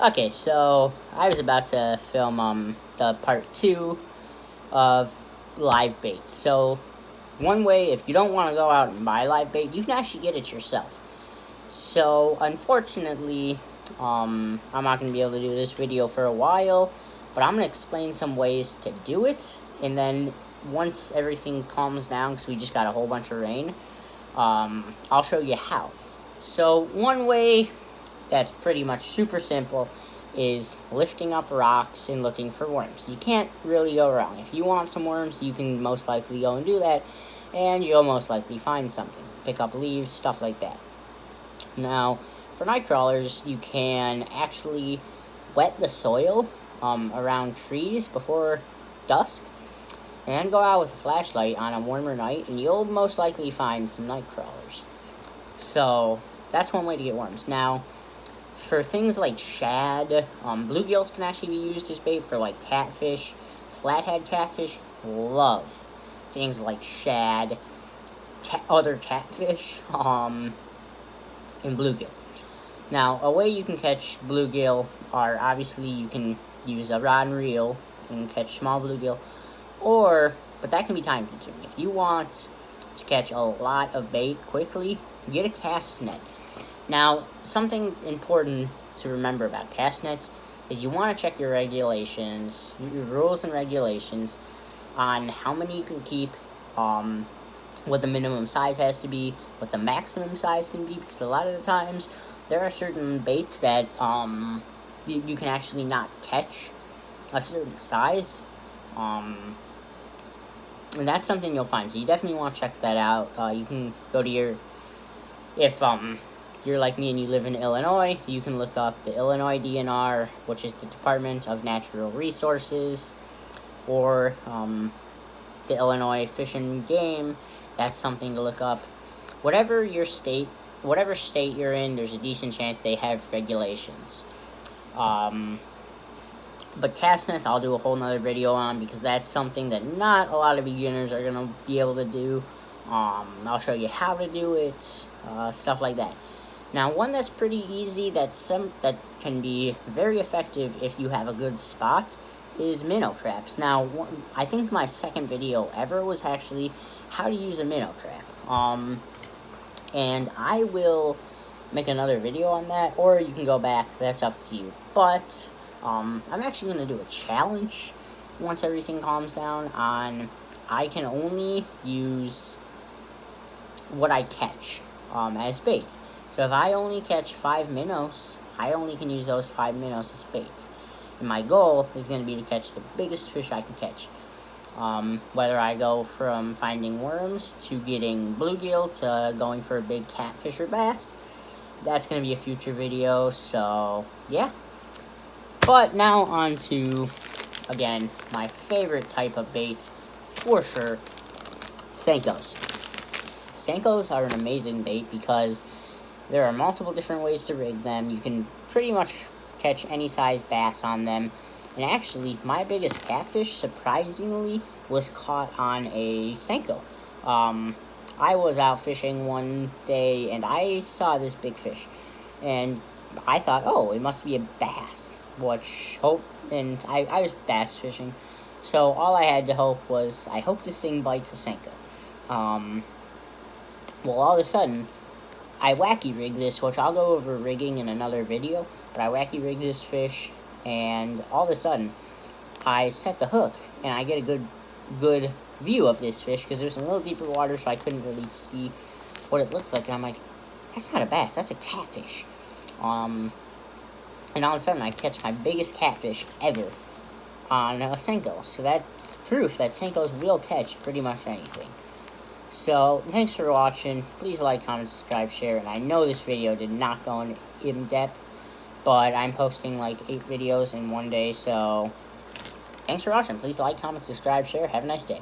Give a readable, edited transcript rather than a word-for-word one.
Okay, so I was about to film the part 2 of live bait. So one way, if you don't want to go out and buy live bait, you can actually get it yourself. So unfortunately, I'm not going to be able to do this video for a while, but I'm going to explain some ways to do it, and then once everything calms down, because we just got a whole bunch of rain, I'll show you how. So one way that's pretty much super simple is lifting up rocks and looking for worms. You can't really go wrong. If you want some worms, you can most likely go and do that, and you'll most likely find something. Pick up leaves, stuff like that. Now, for night crawlers, you can actually wet the soil around trees before dusk, and go out with a flashlight on a warmer night, and you'll most likely find some night crawlers. So, that's one way to get worms. Now, for things like shad, bluegills can actually be used as bait for like catfish. Flathead catfish love things like shad, other catfish, and bluegill. Now, a way you can catch bluegill are obviously you can use a rod and reel and catch small bluegill, but that can be time consuming. If you want to catch a lot of bait quickly, get a cast net. Now, something important to remember about cast nets is you want to check your regulations, your rules and regulations on how many you can keep, what the minimum size has to be, what the maximum size can be, because a lot of the times there are certain baits that you can actually not catch a certain size, and that's something you'll find. So you definitely want to check that out. You can go to if you're like me and you live in Illinois, you can look up the Illinois DNR, which is the Department of Natural Resources, or the Illinois Fish and Game. That's something to look up. Whatever state you're in, there's a decent chance they have regulations. But cast nets, I'll do a whole nother video on, because that's something that not a lot of beginners are going to be able to do. I'll show you how to do it, stuff like that. Now, one that's pretty easy, that can be very effective if you have a good spot, is minnow traps. Now, I think my second video ever was actually how to use a minnow trap. And I will make another video on that, or you can go back, that's up to you. But, I'm actually going to do a challenge once everything calms down on I can only use what I catch as bait. So if I only catch 5 minnows, I only can use those 5 minnows as bait. And my goal is going to be to catch the biggest fish I can catch. Whether I go from finding worms to getting bluegill to going for a big catfish or bass, that's going to be a future video, so yeah. But now on to, again, my favorite type of baits, for sure, Senkos. Senkos are an amazing bait because there are multiple different ways to rig them. You can pretty much catch any size bass on them. And actually, my biggest catfish, surprisingly, was caught on a Senko. I was out fishing one day, and I saw this big fish. And I thought, oh, it must be a bass. I was bass fishing. So all I had to hope was, I hope this thing bites a Senko. Well, all of a sudden, I wacky rigged this, which I'll go over rigging in another video, but I wacky rigged this fish, and all of a sudden, I set the hook, and I get a good view of this fish, because there's a little deeper water, so I couldn't really see what it looks like, and I'm like, that's not a bass, that's a catfish. And all of a sudden, I catch my biggest catfish ever on a Senko, so that's proof that Senkos will catch pretty much anything. So, thanks for watching. Please like, comment, subscribe, share. And I know this video did not go in depth, but I'm posting like 8 videos in one day. So, thanks for watching. Please like, comment, subscribe, share. Have a nice day.